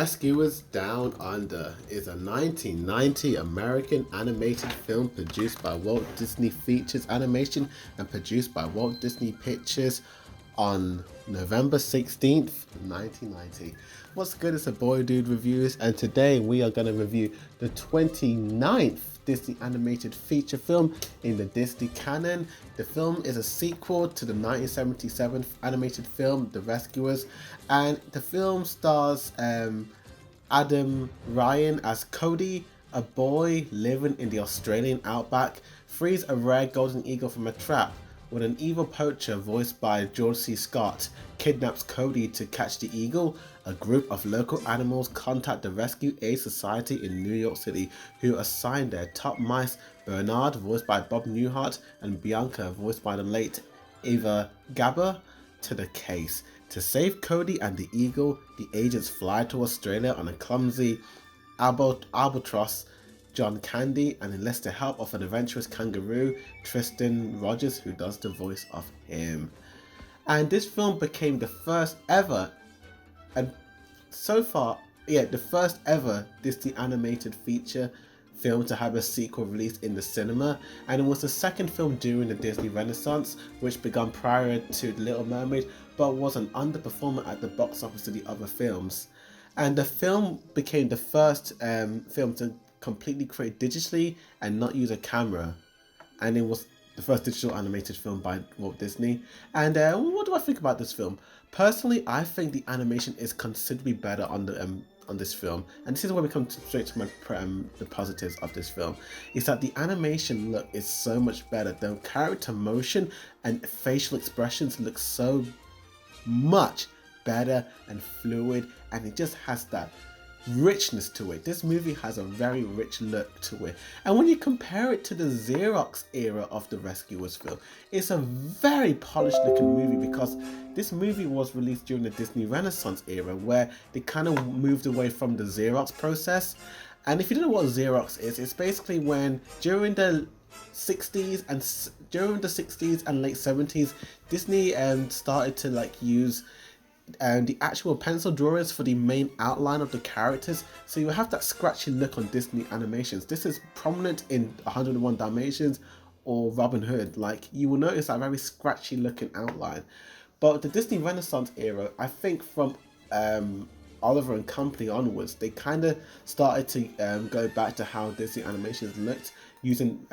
Rescuers Down Under is a 1990 American animated film produced by Walt Disney Features Animation and produced by Walt Disney Pictures on November 16th, 1990. What's good? It's a Boy Dude Reviews, and today we are going to review the 29th Disney animated feature film in the Disney canon. The film is a sequel to the 1977 animated film The Rescuers, and the film stars Adam Ryan as Cody, a boy living in the Australian outback, frees a rare golden eagle from a trap when an evil poacher voiced by George C. Scott kidnaps Cody to catch the eagle. A group of local animals contact the Rescue Aid Society in New York City, who assign their top mice, Bernard, voiced by Bob Newhart, and Bianca, voiced by the late Eva Gabor, to the case. To save Cody and the eagle, the agents fly to Australia on a clumsy albatross, John Candy, and enlist the help of an adventurous kangaroo, Tristan Rogers, who does the voice of him. And this film became the first ever, and so far, the first ever Disney animated feature film to have a sequel released in the cinema, and it was the second film during the Disney Renaissance, which began prior to The Little Mermaid, but was an underperformer at the box office to the other films. And the film became the first film to completely create digitally and not use a camera, and it was the first digital animated film by Walt Disney. And what do I think about this film? Personally, I think the animation is considerably better on this film, and this is where we come straight to the positives of this film. Is that the animation look is so much better. The character motion and facial expressions look so much better and fluid, and it just has that richness to it. This movie has a very rich look to it, and when you compare it to the Xerox era of the Rescuers film, it's a very polished looking movie, because this movie was released during the Disney Renaissance era, where they kind of moved away from the Xerox process. And if you don't know what Xerox is, it's basically when during the 60s and late 70s, Disney started to use the actual pencil drawings for the main outline of the characters, so you have that scratchy look on Disney animations. This is prominent in 101 Dalmatians or Robin Hood. You will notice that very scratchy looking outline. But the Disney Renaissance era, I think from Oliver and Company onwards, they kind of started to go back to how Disney animations looked, using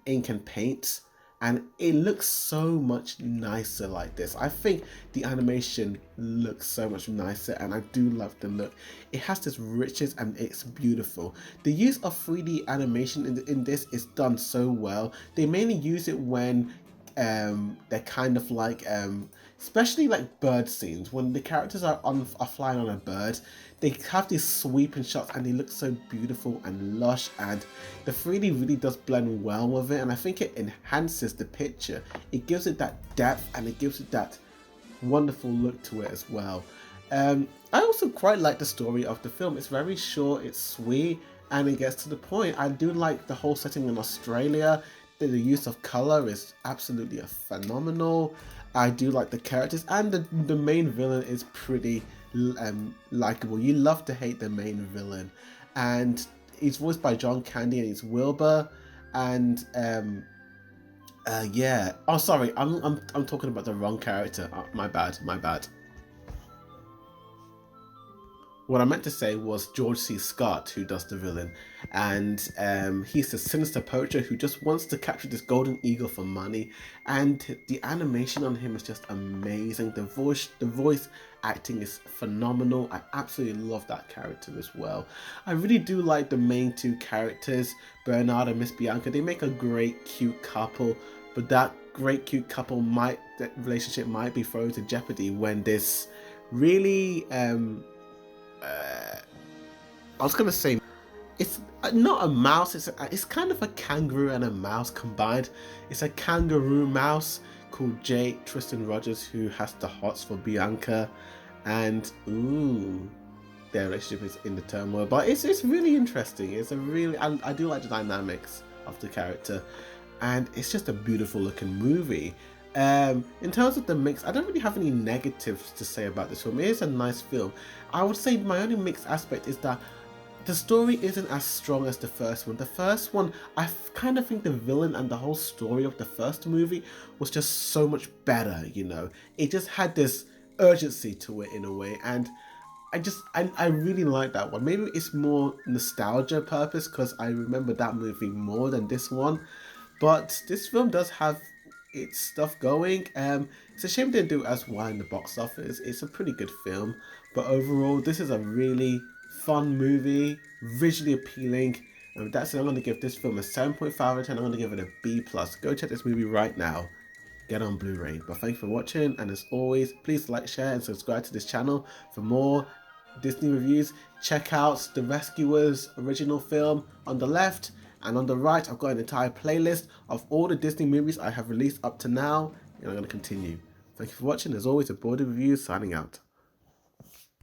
ink and paint. And it looks so much nicer like this. I think the animation looks so much nicer, and I do love the look. It has this richness and it's beautiful. The use of 3D animation in this is done so well. They mainly use it when they're kind of especially bird scenes, when the characters are flying on a bird. They have these sweeping shots and they look so beautiful and lush, and the 3D really does blend well with it, and I think it enhances the picture. It gives it that depth and it gives it that wonderful look to it as well. I also quite like the story of the film. It's very short, it's sweet, and it gets to the point. I do like the whole setting in Australia. The use of color is absolutely phenomenal. I do like the characters, and the main villain is pretty likable. You love to hate the main villain, and he's voiced by John Candy, and he's Wilbur. And oh sorry, I'm talking about the wrong character. My bad. What I meant to say was George C. Scott, who does the villain, and he's the sinister poacher who just wants to capture this golden eagle for money, and the animation on him is just amazing. The voice acting is phenomenal. I absolutely love that character as well. I really do like the main two characters, Bernard and Miss Bianca. They make a great cute couple, but that great cute couple that relationship might be thrown to jeopardy when this really I was gonna say, it's not a mouse, it's kind of a kangaroo and a mouse combined. It's a kangaroo mouse called Jake Tristan Rogers, who has the hots for Bianca, and their relationship is in the turmoil, but it's really interesting. It's I do like the dynamics of the character, and it's just a beautiful looking movie. In terms of the mix, I don't really have any negatives to say about this film. It is a nice film. I would say my only mixed aspect is that the story isn't as strong as the first one. The first one, kind of think the villain and the whole story of the first movie was just so much better, you know. It just had this urgency to it in a way, and I really like that one. Maybe it's more nostalgia purpose because I remember that movie more than this one. But this film does have its stuff going. It's a shame they didn't do as well in the box office. It's a pretty good film, but overall, this is a really fun movie, visually appealing. And that's it. I'm going to give this film a 7.5 out of 10. I'm going to give it a B plus. Go check this movie right now. Get on Blu-ray. But thanks for watching, and as always, please like, share, and subscribe to this channel for more Disney reviews. Check out The Rescuers original film on the left, and on the right I've got an entire playlist of all the Disney movies I have released up to now, and I'm going to continue. Thank you for watching. As always, a Boarded Reviews signing out.